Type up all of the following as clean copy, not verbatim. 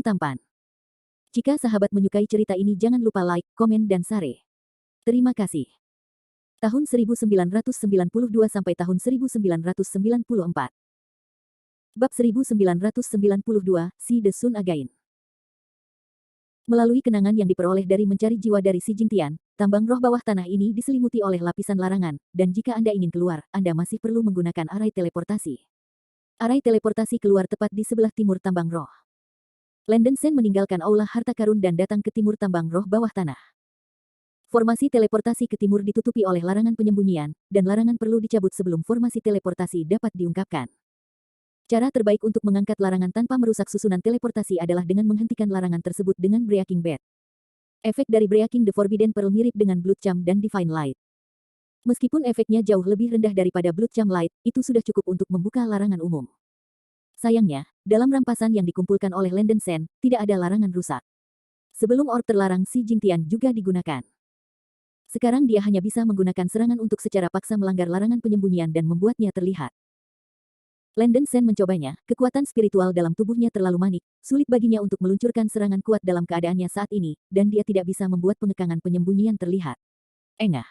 tampan. Jika sahabat menyukai cerita ini jangan lupa like, komen dan share. Terima kasih. Tahun 1992 sampai tahun 1994. Bab 1992, See the Sun Again. Melalui kenangan yang diperoleh dari mencari jiwa dari Si Jingtian, tambang roh bawah tanah ini diselimuti oleh lapisan larangan, dan jika Anda ingin keluar, Anda masih perlu menggunakan arai teleportasi. Arai teleportasi keluar tepat di sebelah timur tambang roh. Landen Sen meninggalkan aula harta karun dan datang ke timur tambang roh bawah tanah. Formasi teleportasi ke timur ditutupi oleh larangan penyembunyian, dan larangan perlu dicabut sebelum formasi teleportasi dapat diungkapkan. Cara terbaik untuk mengangkat larangan tanpa merusak susunan teleportasi adalah dengan menghentikan larangan tersebut dengan Breaking Bad. Efek dari Breaking the Forbidden Pearl mirip dengan Blood Charm dan Divine Light. Meskipun efeknya jauh lebih rendah daripada Blood Charm Light, itu sudah cukup untuk membuka larangan umum. Sayangnya, dalam rampasan yang dikumpulkan oleh Landen Sen, tidak ada larangan rusak. Sebelum orb terlarang Si Jingtian juga digunakan. Sekarang dia hanya bisa menggunakan serangan untuk secara paksa melanggar larangan penyembunyian dan membuatnya terlihat. Landen Sen mencobanya, kekuatan spiritual dalam tubuhnya terlalu manik, sulit baginya untuk meluncurkan serangan kuat dalam keadaannya saat ini, dan dia tidak bisa membuat pengekangan penyembunyian terlihat. Engah.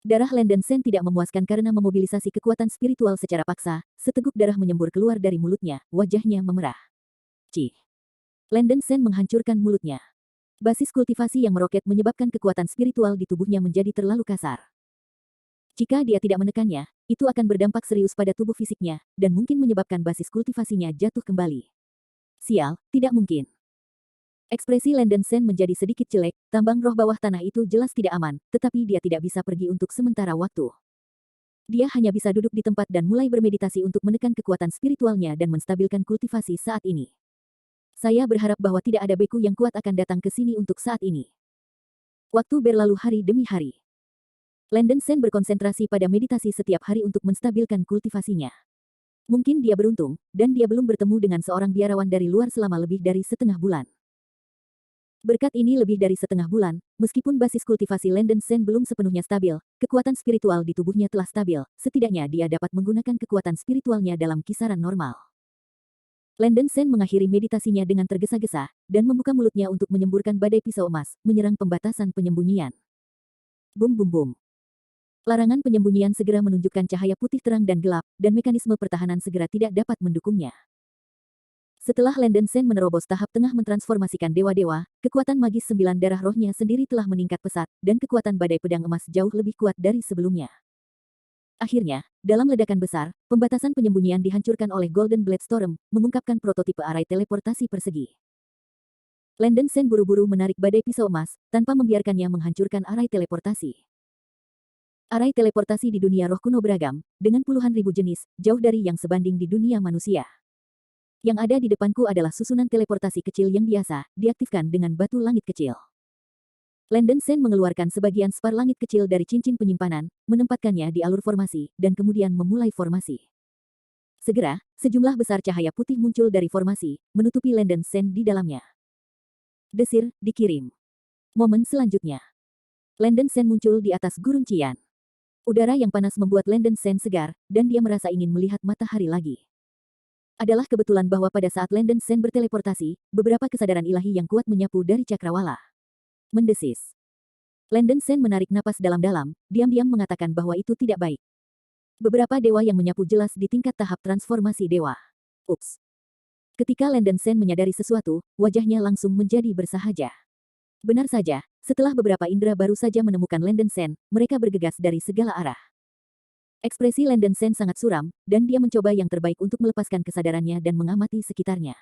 Darah Landen Sen tidak memuaskan karena memobilisasi kekuatan spiritual secara paksa, seteguk darah menyembur keluar dari mulutnya, wajahnya memerah. Cih. Landen Sen menghancurkan mulutnya. Basis kultivasi yang meroket menyebabkan kekuatan spiritual di tubuhnya menjadi terlalu kasar. Jika dia tidak menekannya, itu akan berdampak serius pada tubuh fisiknya, dan mungkin menyebabkan basis kultivasinya jatuh kembali. Sial, tidak mungkin. Ekspresi Landen Sen menjadi sedikit jelek, tambang roh bawah tanah itu jelas tidak aman, tetapi dia tidak bisa pergi untuk sementara waktu. Dia hanya bisa duduk di tempat dan mulai bermeditasi untuk menekan kekuatan spiritualnya dan menstabilkan kultivasi saat ini. Saya berharap bahwa tidak ada beku yang kuat akan datang ke sini untuk saat ini. Waktu berlalu hari demi hari. Landen Sen berkonsentrasi pada meditasi setiap hari untuk menstabilkan kultivasinya. Mungkin dia beruntung, dan dia belum bertemu dengan seorang biarawan dari luar selama lebih dari setengah bulan. Berkat ini lebih dari setengah bulan, meskipun basis kultivasi Landen Sen belum sepenuhnya stabil, kekuatan spiritual di tubuhnya telah stabil, setidaknya dia dapat menggunakan kekuatan spiritualnya dalam kisaran normal. Landen Sen mengakhiri meditasinya dengan tergesa-gesa, dan membuka mulutnya untuk menyemburkan badai pisau emas, menyerang pembatasan penyembunyian. Bum bum bum. Larangan penyembunyian segera menunjukkan cahaya putih terang dan gelap, dan mekanisme pertahanan segera tidak dapat mendukungnya. Setelah Landen Sen menerobos tahap tengah mentransformasikan dewa-dewa, kekuatan magis 9 darah rohnya sendiri telah meningkat pesat, dan kekuatan badai pedang emas jauh lebih kuat dari sebelumnya. Akhirnya, dalam ledakan besar, pembatasan penyembunyian dihancurkan oleh Golden Blade Storm, mengungkapkan prototipe arai teleportasi persegi. Landen Sen buru-buru menarik badai pisau emas, tanpa membiarkannya menghancurkan arai teleportasi. Arai teleportasi di dunia roh kuno beragam, dengan puluhan ribu jenis, jauh dari yang sebanding di dunia manusia. Yang ada di depanku adalah susunan teleportasi kecil yang biasa, diaktifkan dengan batu langit kecil. Landen Sen mengeluarkan sebagian spar langit kecil dari cincin penyimpanan, menempatkannya di alur formasi, dan kemudian memulai formasi. Segera, sejumlah besar cahaya putih muncul dari formasi, menutupi Landen Sen di dalamnya. Desir, dikirim. Momen selanjutnya. Landen Sen muncul di atas gurun Qian. Udara yang panas membuat Landen Sen segar, dan dia merasa ingin melihat matahari lagi. Adalah kebetulan bahwa pada saat Landen Sen berteleportasi, beberapa kesadaran ilahi yang kuat menyapu dari cakrawala. Mendesis. Landen Sen menarik napas dalam-dalam, diam-diam mengatakan bahwa itu tidak baik. Beberapa dewa yang menyapu jelas di tingkat tahap transformasi dewa. Ups. Ketika Landen Sen menyadari sesuatu, wajahnya langsung menjadi bersahaja. Benar saja, setelah beberapa indera baru saja menemukan Landen Sen, mereka bergegas dari segala arah. Ekspresi Landen Sen sangat suram, dan dia mencoba yang terbaik untuk melepaskan kesadarannya dan mengamati sekitarnya.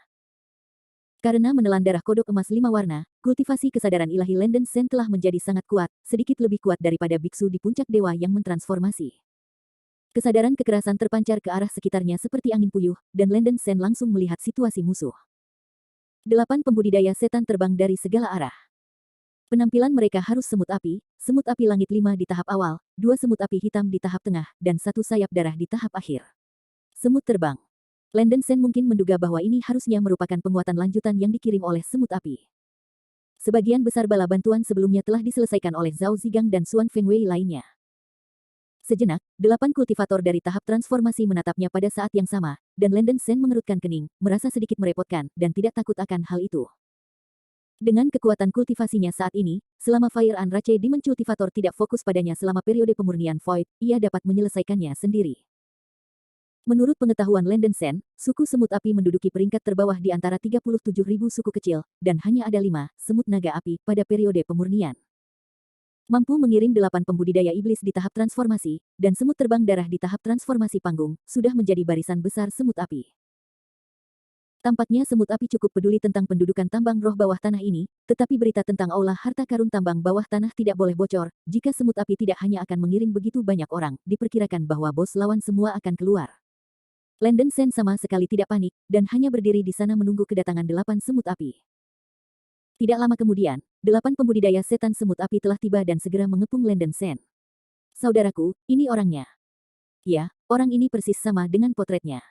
Karena menelan darah kodok emas 5 warna, kultivasi kesadaran ilahi Landen Sen telah menjadi sangat kuat, sedikit lebih kuat daripada biksu di puncak dewa yang mentransformasi. Kesadaran kekerasan terpancar ke arah sekitarnya seperti angin puyuh, dan Landen Sen langsung melihat situasi musuh. 8 pembudidaya setan terbang dari segala arah. Penampilan mereka harus semut api langit 5 di tahap awal, 2 semut api hitam di tahap tengah, dan 1 sayap darah di tahap akhir. Semut terbang. Landen Sen mungkin menduga bahwa ini harusnya merupakan penguatan lanjutan yang dikirim oleh semut api. Sebagian besar bala bantuan sebelumnya telah diselesaikan oleh Zhao Zigang dan Xuan Fengwei lainnya. Sejenak, 8 kultivator dari tahap transformasi menatapnya pada saat yang sama, dan Landen Sen mengerutkan kening, merasa sedikit merepotkan, dan tidak takut akan hal itu. Dengan kekuatan kultivasinya saat ini, selama Fire Unrache Demon Cultivator tidak fokus padanya selama periode pemurnian Void, ia dapat menyelesaikannya sendiri. Menurut pengetahuan Landen Sen, suku semut api menduduki peringkat terbawah di antara 37.000 suku kecil, dan hanya ada 5 semut naga api pada periode pemurnian. Mampu mengirim 8 pembudidaya iblis di tahap transformasi, dan semut terbang darah di tahap transformasi panggung, sudah menjadi barisan besar semut api. Tampaknya semut api cukup peduli tentang pendudukan tambang roh bawah tanah ini, tetapi berita tentang aula harta karun tambang bawah tanah tidak boleh bocor. Jika semut api tidak hanya akan mengirim begitu banyak orang, diperkirakan bahwa bos lawan semua akan keluar. Landen Sen sama sekali tidak panik, dan hanya berdiri di sana menunggu kedatangan 8 semut api. Tidak lama kemudian, 8 pembudidaya setan semut api telah tiba dan segera mengepung Landen Sen. Saudaraku, ini orangnya. Ya, orang ini persis sama dengan potretnya.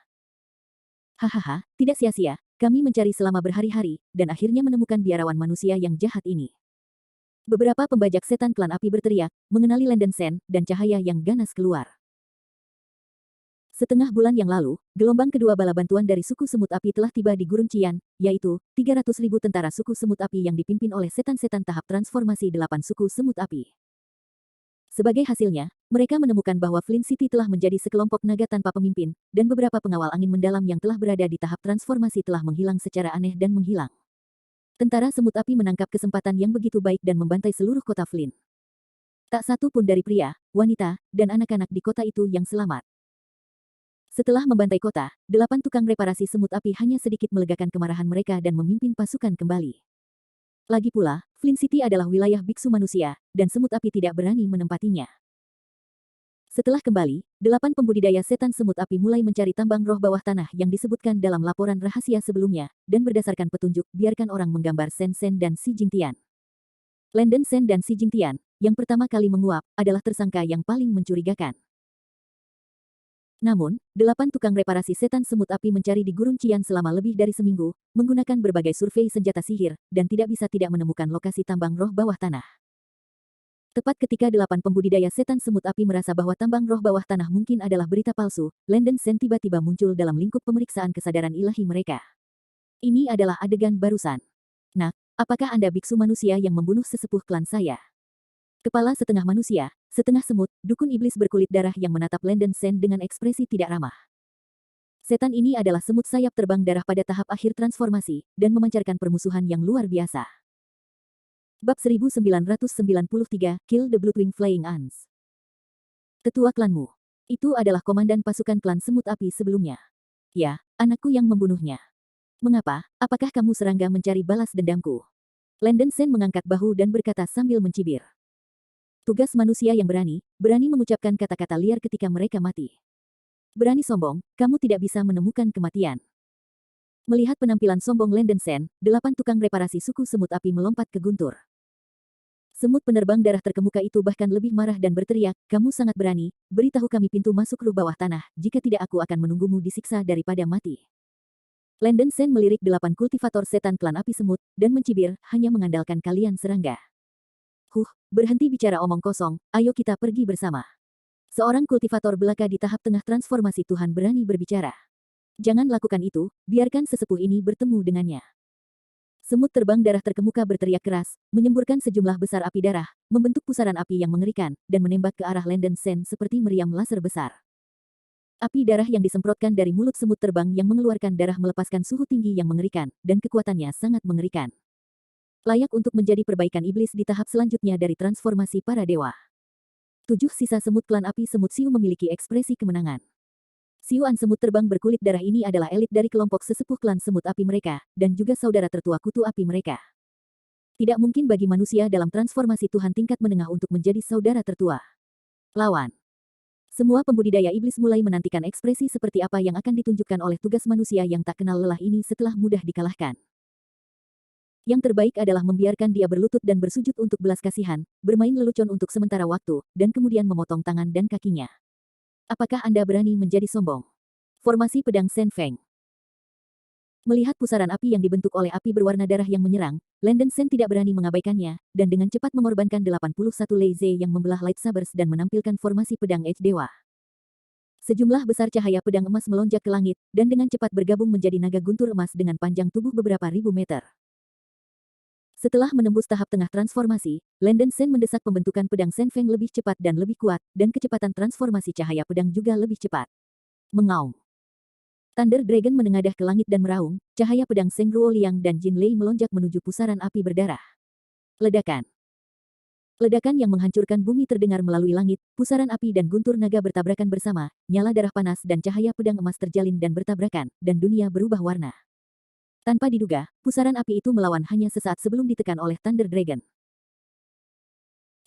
Hahaha, tidak sia-sia, kami mencari selama berhari-hari, dan akhirnya menemukan biarawan manusia yang jahat ini. Beberapa pembajak setan klan api berteriak, mengenali Landen Sen, dan cahaya yang ganas keluar. Setengah bulan yang lalu, gelombang kedua bala bantuan dari suku semut api telah tiba di Gurun Cian, yaitu 300.000 tentara suku semut api yang dipimpin oleh setan-setan tahap transformasi 8 suku semut api. Sebagai hasilnya, mereka menemukan bahwa Flint City telah menjadi sekelompok naga tanpa pemimpin, dan beberapa pengawal angin mendalam yang telah berada di tahap transformasi telah menghilang secara aneh dan menghilang. Tentara semut api menangkap kesempatan yang begitu baik dan membantai seluruh kota Flint. Tak satu pun dari pria, wanita, dan anak-anak di kota itu yang selamat. Setelah membantai kota, 8 tukang reparasi semut api hanya sedikit melegakan kemarahan mereka dan memimpin pasukan kembali. Lagi pula, Flint City adalah wilayah biksu manusia, dan semut api tidak berani menempatinya. Setelah kembali, 8 pembudidaya setan semut api mulai mencari tambang roh bawah tanah yang disebutkan dalam laporan rahasia sebelumnya, dan berdasarkan petunjuk biarkan orang menggambar Sen Sen dan Si Jingtian. Landen Sen dan Si Jingtian, yang pertama kali menguap, adalah tersangka yang paling mencurigakan. Namun, 8 tukang reparasi setan semut api mencari di Gurun Cian selama lebih dari seminggu, menggunakan berbagai survei senjata sihir, dan tidak menemukan lokasi tambang roh bawah tanah. Tepat ketika 8 pembudidaya setan semut api merasa bahwa tambang roh bawah tanah mungkin adalah berita palsu, Landen Sen tiba-tiba muncul dalam lingkup pemeriksaan kesadaran ilahi mereka. Ini adalah adegan barusan. Nak, apakah Anda biksu manusia yang membunuh sesepuh klan saya? Kepala setengah manusia, setengah semut, dukun iblis berkulit darah yang menatap Landen Sen dengan ekspresi tidak ramah. Setan ini adalah semut sayap terbang darah pada tahap akhir transformasi, dan memancarkan permusuhan yang luar biasa. Bab 1993, Kill the Bloodwing Flying Ants. Tetua klanmu. Itu adalah komandan pasukan klan semut api sebelumnya. Ya, anakku yang membunuhnya. Mengapa? Apakah kamu serangga mencari balas dendamku? Landen Sen mengangkat bahu dan berkata sambil mencibir. Tugas manusia yang berani mengucapkan kata-kata liar ketika mereka mati. Berani sombong, kamu tidak bisa menemukan kematian. Melihat penampilan sombong Landen Sen, 8 tukang reparasi suku semut api melompat ke guntur. Semut penerbang darah terkemuka itu bahkan lebih marah dan berteriak, kamu sangat berani, beritahu kami pintu masuk ruh bawah tanah, jika tidak aku akan menunggumu disiksa daripada mati. Landen Sen melirik 8 kultivator setan klan api semut, dan mencibir, hanya mengandalkan kalian serangga. Berhenti bicara omong kosong, ayo kita pergi bersama. Seorang kultivator belaka di tahap tengah transformasi Tuhan berani berbicara. Jangan lakukan itu, biarkan sesepuh ini bertemu dengannya. Semut terbang darah terkemuka berteriak keras, menyemburkan sejumlah besar api darah, membentuk pusaran api yang mengerikan, dan menembak ke arah Landen Sen seperti meriam laser besar. Api darah yang disemprotkan dari mulut semut terbang yang mengeluarkan darah melepaskan suhu tinggi yang mengerikan, dan kekuatannya sangat mengerikan. Layak untuk menjadi perbaikan iblis di tahap selanjutnya dari transformasi para dewa. 7 sisa semut klan api semut Siu memiliki ekspresi kemenangan. Siuan semut terbang berkulit darah ini adalah elit dari kelompok sesepuh klan semut api mereka, dan juga saudara tertua kutu api mereka. Tidak mungkin bagi manusia dalam transformasi Tuhan tingkat menengah untuk menjadi saudara tertua. Lawan. Semua pembudidaya iblis mulai menantikan ekspresi seperti apa yang akan ditunjukkan oleh tugas manusia yang tak kenal lelah ini setelah mudah dikalahkan. Yang terbaik adalah membiarkan dia berlutut dan bersujud untuk belas kasihan, bermain lelucon untuk sementara waktu, dan kemudian memotong tangan dan kakinya. Apakah Anda berani menjadi sombong? Formasi pedang Sen Feng. Melihat pusaran api yang dibentuk oleh api berwarna darah yang menyerang, Landon Sen tidak berani mengabaikannya, dan dengan cepat mengorbankan 81 laser yang membelah lightsabers dan menampilkan formasi pedang Edge Dewa. Sejumlah besar cahaya pedang emas melonjak ke langit, dan dengan cepat bergabung menjadi naga guntur emas dengan panjang tubuh beberapa ribu meter. Setelah menembus tahap tengah transformasi, Landon Sen mendesak pembentukan pedang Sen Feng lebih cepat dan lebih kuat, dan kecepatan transformasi cahaya pedang juga lebih cepat. Mengaum. Thunder Dragon menengadah ke langit dan meraung, cahaya pedang Seng Ruo Liang dan Jin Lei melonjak menuju pusaran api berdarah. Ledakan. Ledakan yang menghancurkan bumi terdengar melalui langit, pusaran api dan guntur naga bertabrakan bersama, nyala darah panas dan cahaya pedang emas terjalin dan bertabrakan, dan dunia berubah warna. Tanpa diduga, pusaran api itu melawan hanya sesaat sebelum ditekan oleh Thunder Dragon.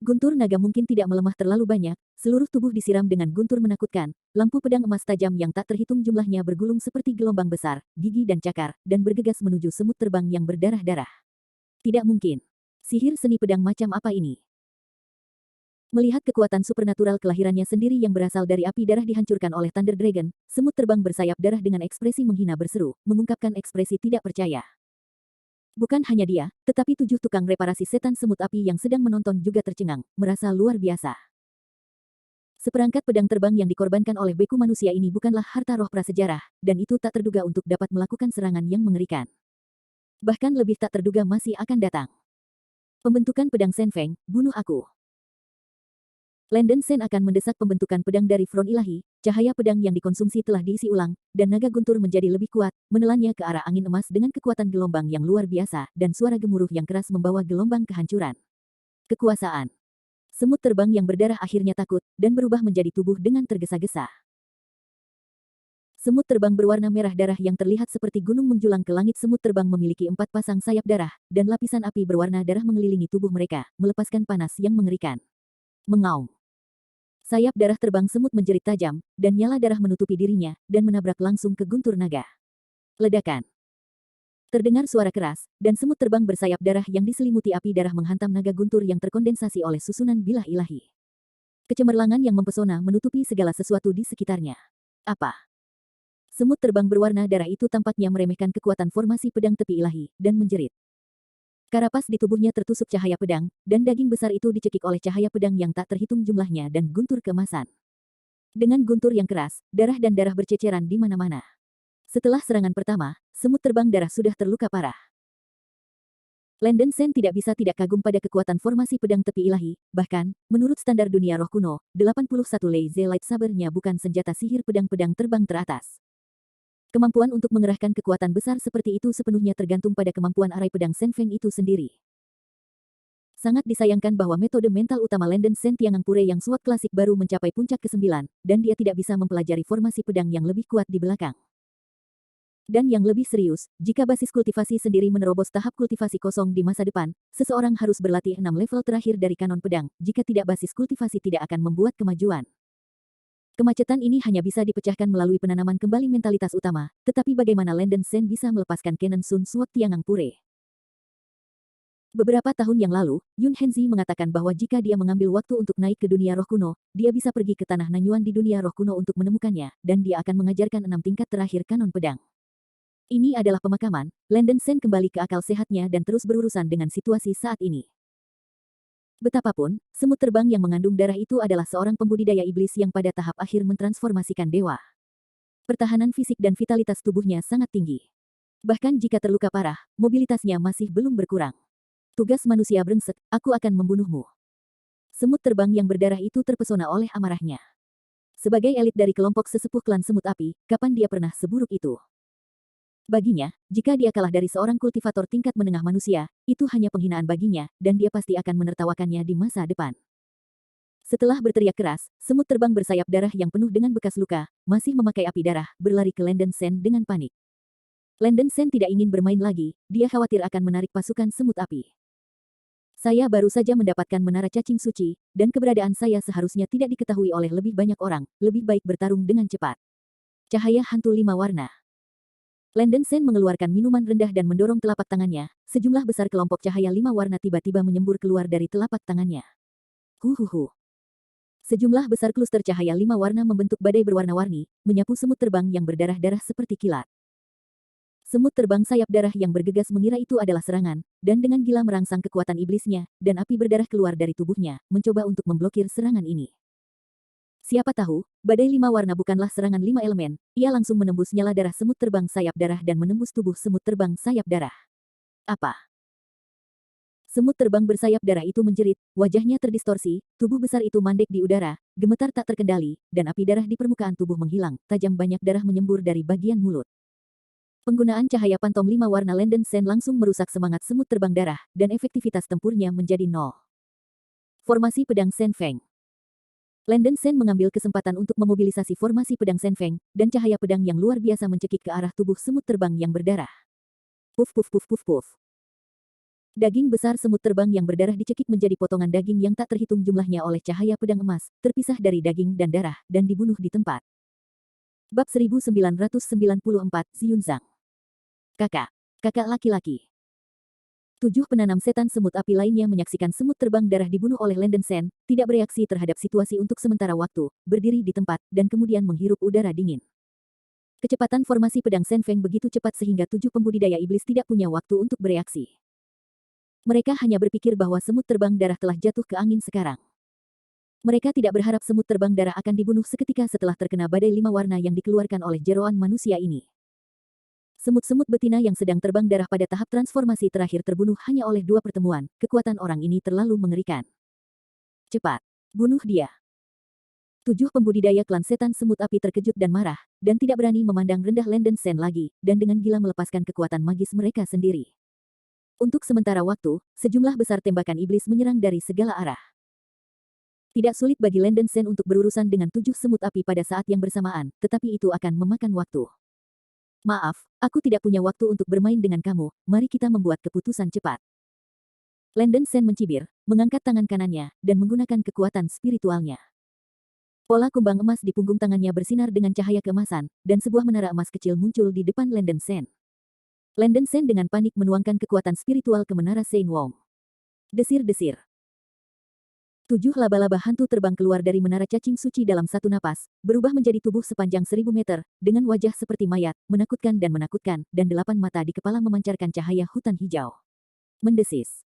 Guntur naga mungkin tidak melemah terlalu banyak, seluruh tubuh disiram dengan guntur menakutkan, lampu pedang emas tajam yang tak terhitung jumlahnya bergulung seperti gelombang besar, gigi dan cakar, dan bergegas menuju semut terbang yang berdarah-darah. Tidak mungkin. Sihir seni pedang macam apa ini? Melihat kekuatan supernatural kelahirannya sendiri yang berasal dari api darah dihancurkan oleh Thunder Dragon, semut terbang bersayap darah dengan ekspresi menghina berseru, mengungkapkan ekspresi tidak percaya. Bukan hanya dia, tetapi 7 tukang reparasi setan semut api yang sedang menonton juga tercengang, merasa luar biasa. Seperangkat pedang terbang yang dikorbankan oleh beku manusia ini bukanlah harta roh prasejarah, dan itu tak terduga untuk dapat melakukan serangan yang mengerikan. Bahkan lebih tak terduga masih akan datang. Pembentukan pedang Sen Feng, bunuh aku. Landon Sen akan mendesak pembentukan pedang dari front ilahi, cahaya pedang yang dikonsumsi telah diisi ulang, dan naga guntur menjadi lebih kuat, menelannya ke arah angin emas dengan kekuatan gelombang yang luar biasa, dan suara gemuruh yang keras membawa gelombang kehancuran. Kekuasaan. Semut terbang yang berdarah akhirnya takut, dan berubah menjadi tubuh dengan tergesa-gesa. Semut terbang berwarna merah darah yang terlihat seperti gunung menjulang ke langit. Semut terbang memiliki 4 pasang sayap darah, dan lapisan api berwarna darah mengelilingi tubuh mereka, melepaskan panas yang mengerikan. Mengaum. Sayap darah terbang semut menjerit tajam, dan nyala darah menutupi dirinya, dan menabrak langsung ke guntur naga. Ledakan. Terdengar suara keras, dan semut terbang bersayap darah yang diselimuti api darah menghantam naga guntur yang terkondensasi oleh susunan bilah ilahi. Kecemerlangan yang mempesona menutupi segala sesuatu di sekitarnya. Apa? Semut terbang berwarna darah itu tampaknya meremehkan kekuatan formasi pedang tepi ilahi, dan menjerit. Karapas di tubuhnya tertusuk cahaya pedang, dan daging besar itu dicekik oleh cahaya pedang yang tak terhitung jumlahnya dan guntur keemasan. Dengan guntur yang keras, darah dan darah berceceran di mana-mana. Setelah serangan pertama, semut terbang darah sudah terluka parah. Landon Sen tidak bisa tidak kagum pada kekuatan formasi pedang tepi ilahi, bahkan, menurut standar dunia roh kuno, 81 laser lightsaber-nya bukan senjata sihir pedang-pedang terbang teratas. Kemampuan untuk mengerahkan kekuatan besar seperti itu sepenuhnya tergantung pada kemampuan arai pedang Sen Feng itu sendiri. Sangat disayangkan bahwa metode mental utama Landon Sen Tiangang Pure yang SWOT klasik baru mencapai puncak ke-9, dan dia tidak bisa mempelajari formasi pedang yang lebih kuat di belakang. Dan yang lebih serius, jika basis kultivasi sendiri menerobos tahap kultivasi kosong di masa depan, seseorang harus berlatih 6 level terakhir dari kanon pedang, jika tidak basis kultivasi tidak akan membuat kemajuan. Kemacetan ini hanya bisa dipecahkan melalui penanaman kembali mentalitas utama, tetapi bagaimana Landon Sen bisa melepaskan Canon Sun SWOT Tiangang Pure? Beberapa tahun yang lalu, Yun Henzi mengatakan bahwa jika dia mengambil waktu untuk naik ke dunia roh kuno, dia bisa pergi ke tanah Nanyuan di dunia roh kuno untuk menemukannya, dan dia akan mengajarkan 6 tingkat terakhir kanon pedang. Ini adalah pemakaman, Landon Sen kembali ke akal sehatnya dan terus berurusan dengan situasi saat ini. Betapapun, semut terbang yang mengandung darah itu adalah seorang pembudidaya iblis yang pada tahap akhir mentransformasikan dewa. Pertahanan fisik dan vitalitas tubuhnya sangat tinggi. Bahkan jika terluka parah, mobilitasnya masih belum berkurang. Tugas manusia brengsek, aku akan membunuhmu. Semut terbang yang berdarah itu terpesona oleh amarahnya. Sebagai elit dari kelompok sesepuh klan semut api, kapan dia pernah seburuk itu? Baginya, jika dia kalah dari seorang kultivator tingkat menengah manusia, itu hanya penghinaan baginya, dan dia pasti akan menertawakannya di masa depan. Setelah berteriak keras, semut terbang bersayap darah yang penuh dengan bekas luka, masih memakai api darah, berlari ke Landon Sen dengan panik. Landon Sen tidak ingin bermain lagi, dia khawatir akan menarik pasukan semut api. Saya baru saja mendapatkan menara cacing suci, dan keberadaan saya seharusnya tidak diketahui oleh lebih banyak orang, lebih baik bertarung dengan cepat. Cahaya hantu 5 warna. Landon Sen mengeluarkan minuman rendah dan mendorong telapak tangannya, sejumlah besar kelompok cahaya 5 warna tiba-tiba menyembur keluar dari telapak tangannya. Huhuhu. Sejumlah besar kluster cahaya 5 warna membentuk badai berwarna-warni, menyapu semut terbang yang berdarah-darah seperti kilat. Semut terbang sayap darah yang bergegas mengira itu adalah serangan, dan dengan gila merangsang kekuatan iblisnya, dan api berdarah keluar dari tubuhnya, mencoba untuk memblokir serangan ini. Siapa tahu, badai 5 warna bukanlah serangan 5 elemen, ia langsung menembus nyala darah semut terbang sayap darah dan menembus tubuh semut terbang sayap darah. Apa? Semut terbang bersayap darah itu menjerit, wajahnya terdistorsi, tubuh besar itu mandek di udara, gemetar tak terkendali, dan api darah di permukaan tubuh menghilang, tajam banyak darah menyembur dari bagian mulut. Penggunaan cahaya pantom 5 warna Landen Sen langsung merusak semangat semut terbang darah, dan efektivitas tempurnya menjadi nol. Formasi Pedang Sen Feng. Landen Sen mengambil kesempatan untuk memobilisasi formasi pedang Sen Feng, dan cahaya pedang yang luar biasa mencekik ke arah tubuh semut terbang yang berdarah. Puf puf puf puf puf. Daging besar semut terbang yang berdarah dicekik menjadi potongan daging yang tak terhitung jumlahnya oleh cahaya pedang emas, terpisah dari daging dan darah, dan dibunuh di tempat. Bab 1994, Ziyunzang. Kakak laki-laki. 7 penanam setan semut api lainnya menyaksikan semut terbang darah dibunuh oleh Landen Sen, tidak bereaksi terhadap situasi untuk sementara waktu, berdiri di tempat, dan kemudian menghirup udara dingin. Kecepatan formasi pedang Sen Feng begitu cepat sehingga 7 pembudidaya iblis tidak punya waktu untuk bereaksi. Mereka hanya berpikir bahwa semut terbang darah telah jatuh ke angin sekarang. Mereka tidak berharap semut terbang darah akan dibunuh seketika setelah terkena badai 5 warna yang dikeluarkan oleh jeroan manusia ini. Semut-semut betina yang sedang terbang darah pada tahap transformasi terakhir terbunuh hanya oleh 2 pertemuan. Kekuatan orang ini terlalu mengerikan. Cepat, bunuh dia. 7 pembudidaya klan setan semut api terkejut dan marah, dan tidak berani memandang rendah Landen Sen lagi, dan dengan gila melepaskan kekuatan magis mereka sendiri. Untuk sementara waktu, sejumlah besar tembakan iblis menyerang dari segala arah. Tidak sulit bagi Landen Sen untuk berurusan dengan 7 semut api pada saat yang bersamaan, tetapi itu akan memakan waktu. Maaf, aku tidak punya waktu untuk bermain dengan kamu, mari kita membuat keputusan cepat. Landen Sen mencibir, mengangkat tangan kanannya, dan menggunakan kekuatan spiritualnya. Pola kumbang emas di punggung tangannya bersinar dengan cahaya keemasan, dan sebuah menara emas kecil muncul di depan Landen Sen. Landen Sen dengan panik menuangkan kekuatan spiritual ke menara Sein Wong. Desir-desir. 7 laba-laba hantu terbang keluar dari menara cacing suci dalam satu napas, berubah menjadi tubuh sepanjang 1000 meter, dengan wajah seperti mayat, menakutkan, dan 8 mata di kepala memancarkan cahaya hutan hijau. Mendesis.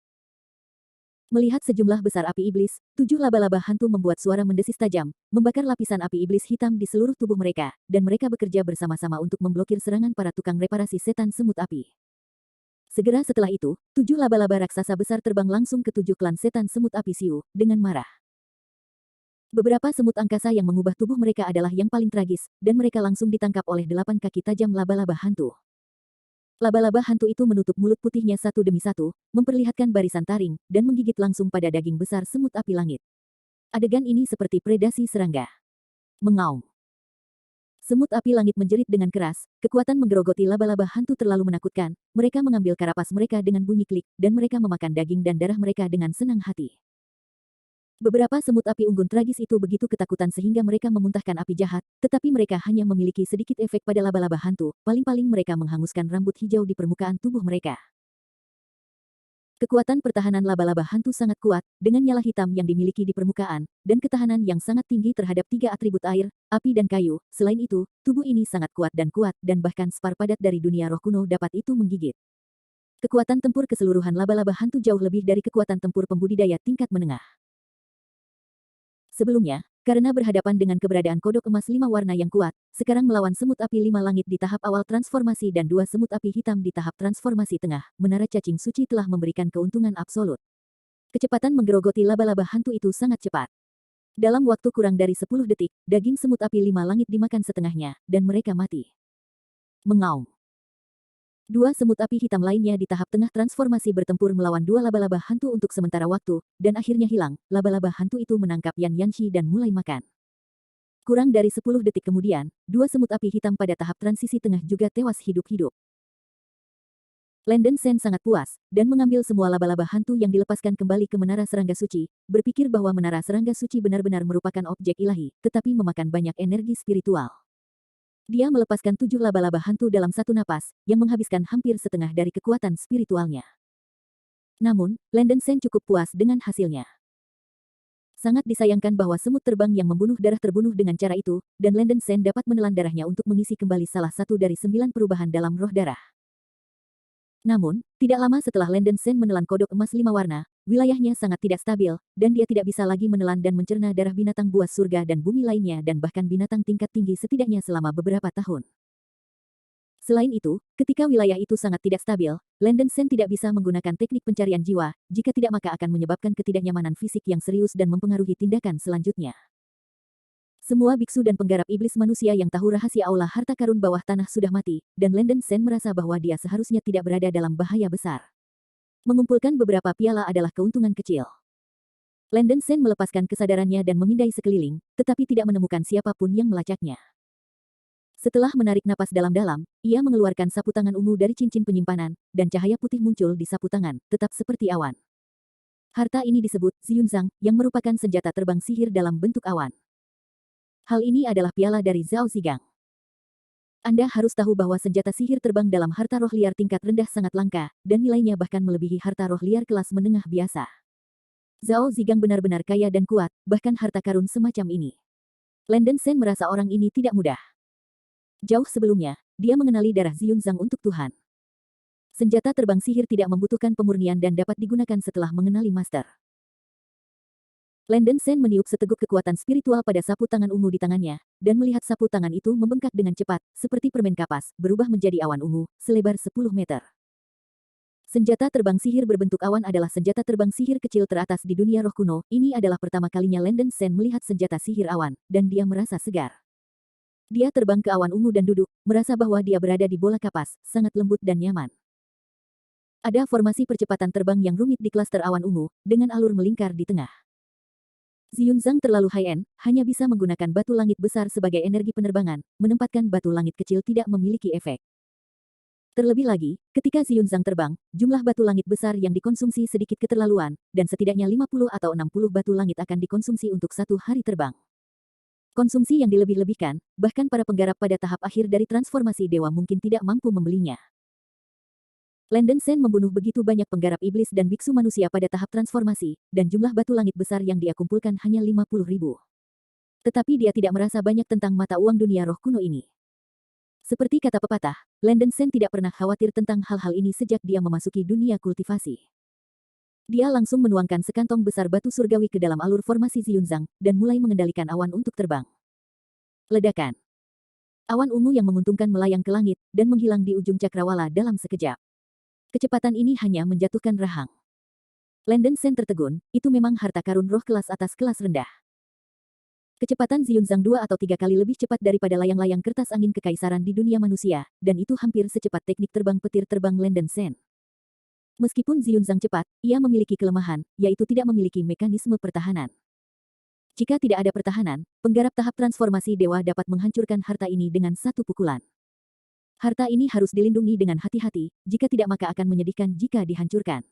Melihat sejumlah besar api iblis, 7 laba-laba hantu membuat suara mendesis tajam, membakar lapisan api iblis hitam di seluruh tubuh mereka, dan mereka bekerja bersama-sama untuk memblokir serangan para tukang reparasi setan semut api. Segera setelah itu, 7 laba-laba raksasa besar terbang langsung ke 7 klan setan semut api Siu, dengan marah. Beberapa semut angkasa yang mengubah tubuh mereka adalah yang paling tragis, dan mereka langsung ditangkap oleh 8 kaki tajam laba-laba hantu. Laba-laba hantu itu menutup mulut putihnya satu demi satu, memperlihatkan barisan taring, dan menggigit langsung pada daging besar semut api langit. Adegan ini seperti predasi serangga. Mengaum. Semut api langit menjerit dengan keras, kekuatan menggerogoti laba-laba hantu terlalu menakutkan, mereka mengambil karapas mereka dengan bunyi klik, dan mereka memakan daging dan darah mereka dengan senang hati. Beberapa semut api unggun tragis itu begitu ketakutan sehingga mereka memuntahkan api jahat, tetapi mereka hanya memiliki sedikit efek pada laba-laba hantu, paling-paling mereka menghanguskan rambut hijau di permukaan tubuh mereka. Kekuatan pertahanan laba-laba hantu sangat kuat, dengan nyala hitam yang dimiliki di permukaan, dan ketahanan yang sangat tinggi terhadap 3 atribut air, api dan kayu. Selain itu, tubuh ini sangat kuat, dan bahkan spar padat dari dunia roh kuno dapat itu menggigit. Kekuatan tempur keseluruhan laba-laba hantu jauh lebih dari kekuatan tempur pembudidaya tingkat menengah. Sebelumnya, karena berhadapan dengan keberadaan kodok emas 5 warna yang kuat, sekarang melawan semut api 5 langit di tahap awal transformasi dan 2 semut api hitam di tahap transformasi tengah, menara cacing suci telah memberikan keuntungan absolut. Kecepatan menggerogoti laba-laba hantu itu sangat cepat. Dalam waktu kurang dari 10 detik, daging semut api 5 langit dimakan setengahnya, dan mereka mati. Mengaum. 2 semut api hitam lainnya di tahap tengah transformasi bertempur melawan 2 laba-laba hantu untuk sementara waktu, dan akhirnya hilang. Laba-laba hantu itu menangkap Yan Yanshi dan mulai makan. Kurang dari 10 detik kemudian, 2 semut api hitam pada tahap transisi tengah juga tewas hidup-hidup. Landen Sen sangat puas, dan mengambil semua laba-laba hantu yang dilepaskan kembali ke Menara Serangga Suci, berpikir bahwa Menara Serangga Suci benar-benar merupakan objek ilahi, tetapi memakan banyak energi spiritual. Dia melepaskan 7 laba-laba hantu dalam satu napas, yang menghabiskan hampir setengah dari kekuatan spiritualnya. Namun, Landen Sen cukup puas dengan hasilnya. Sangat disayangkan bahwa semut terbang yang membunuh darah terbunuh dengan cara itu, dan Landen Sen dapat menelan darahnya untuk mengisi kembali salah satu dari 9 perubahan dalam roh darah. Namun, tidak lama setelah Landen Sen menelan kodok emas 5 warna, wilayahnya sangat tidak stabil, dan dia tidak bisa lagi menelan dan mencerna darah binatang buas surga dan bumi lainnya dan bahkan binatang tingkat tinggi setidaknya selama beberapa tahun. Selain itu, ketika wilayah itu sangat tidak stabil, Landen Sen tidak bisa menggunakan teknik pencarian jiwa, jika tidak maka akan menyebabkan ketidaknyamanan fisik yang serius dan mempengaruhi tindakan selanjutnya. Semua biksu dan penggarap iblis manusia yang tahu rahasia aula harta karun bawah tanah sudah mati, dan Landen Sen merasa bahwa dia seharusnya tidak berada dalam bahaya besar. Mengumpulkan beberapa piala adalah keuntungan kecil. Landen Sen melepaskan kesadarannya dan memindai sekeliling, tetapi tidak menemukan siapapun yang melacaknya. Setelah menarik napas dalam-dalam, ia mengeluarkan sapu tangan ungu dari cincin penyimpanan, dan cahaya putih muncul di sapu tangan, tetap seperti awan. Harta ini disebut Ziyunzang, yang merupakan senjata terbang sihir dalam bentuk awan. Hal ini adalah piala dari Zhao Zigang. Anda harus tahu bahwa senjata sihir terbang dalam harta roh liar tingkat rendah sangat langka, dan nilainya bahkan melebihi harta roh liar kelas menengah biasa. Zhao Zigang benar-benar kaya dan kuat, bahkan harta karun semacam ini. Landen Sen merasa orang ini tidak mudah. Jauh sebelumnya, dia mengenali darah Ziyunzang untuk Tuhan. Senjata terbang sihir tidak membutuhkan pemurnian dan dapat digunakan setelah mengenali master. Landen Sen meniup seteguk kekuatan spiritual pada sapu tangan ungu di tangannya, dan melihat sapu tangan itu membengkak dengan cepat, seperti permen kapas, berubah menjadi awan ungu, selebar 10 meter. Senjata terbang sihir berbentuk awan adalah senjata terbang sihir kecil teratas di dunia roh kuno. Ini adalah pertama kalinya Landen Sen melihat senjata sihir awan, dan dia merasa segar. Dia terbang ke awan ungu dan duduk, merasa bahwa dia berada di bola kapas, sangat lembut dan nyaman. Ada formasi percepatan terbang yang rumit di klaster awan ungu, dengan alur melingkar di tengah. Ziyunzang terlalu high-end, hanya bisa menggunakan batu langit besar sebagai energi penerbangan, menempatkan batu langit kecil tidak memiliki efek. Terlebih lagi, ketika Ziyunzang terbang, jumlah batu langit besar yang dikonsumsi sedikit keterlaluan, dan setidaknya 50 atau 60 batu langit akan dikonsumsi untuk 1 hari terbang. Konsumsi yang dilebih-lebihkan, bahkan para penggarap pada tahap akhir dari transformasi dewa mungkin tidak mampu membelinya. Landen Sen membunuh begitu banyak penggarap iblis dan biksu manusia pada tahap transformasi, dan jumlah batu langit besar yang dia kumpulkan hanya 50.000. Tetapi dia tidak merasa banyak tentang mata uang dunia roh kuno ini. Seperti kata pepatah, Landen Sen tidak pernah khawatir tentang hal-hal ini sejak dia memasuki dunia kultivasi. Dia langsung menuangkan sekantong besar batu surgawi ke dalam alur formasi Ziyunzang, dan mulai mengendalikan awan untuk terbang. Ledakan. Awan ungu yang menguntungkan melayang ke langit, dan menghilang di ujung cakrawala dalam sekejap. Kecepatan ini hanya menjatuhkan rahang. Landen Sen tertegun, itu memang harta karun roh kelas atas kelas rendah. Kecepatan Ziyunzang 2 atau 3 kali lebih cepat daripada layang-layang kertas angin kekaisaran di dunia manusia, dan itu hampir secepat teknik terbang petir terbang Landen Sen. Meskipun Ziyunzang cepat, ia memiliki kelemahan, yaitu tidak memiliki mekanisme pertahanan. Jika tidak ada pertahanan, penggarap tahap transformasi dewa dapat menghancurkan harta ini dengan satu pukulan. Harta ini harus dilindungi dengan hati-hati, jika tidak maka akan menyedihkan jika dihancurkan.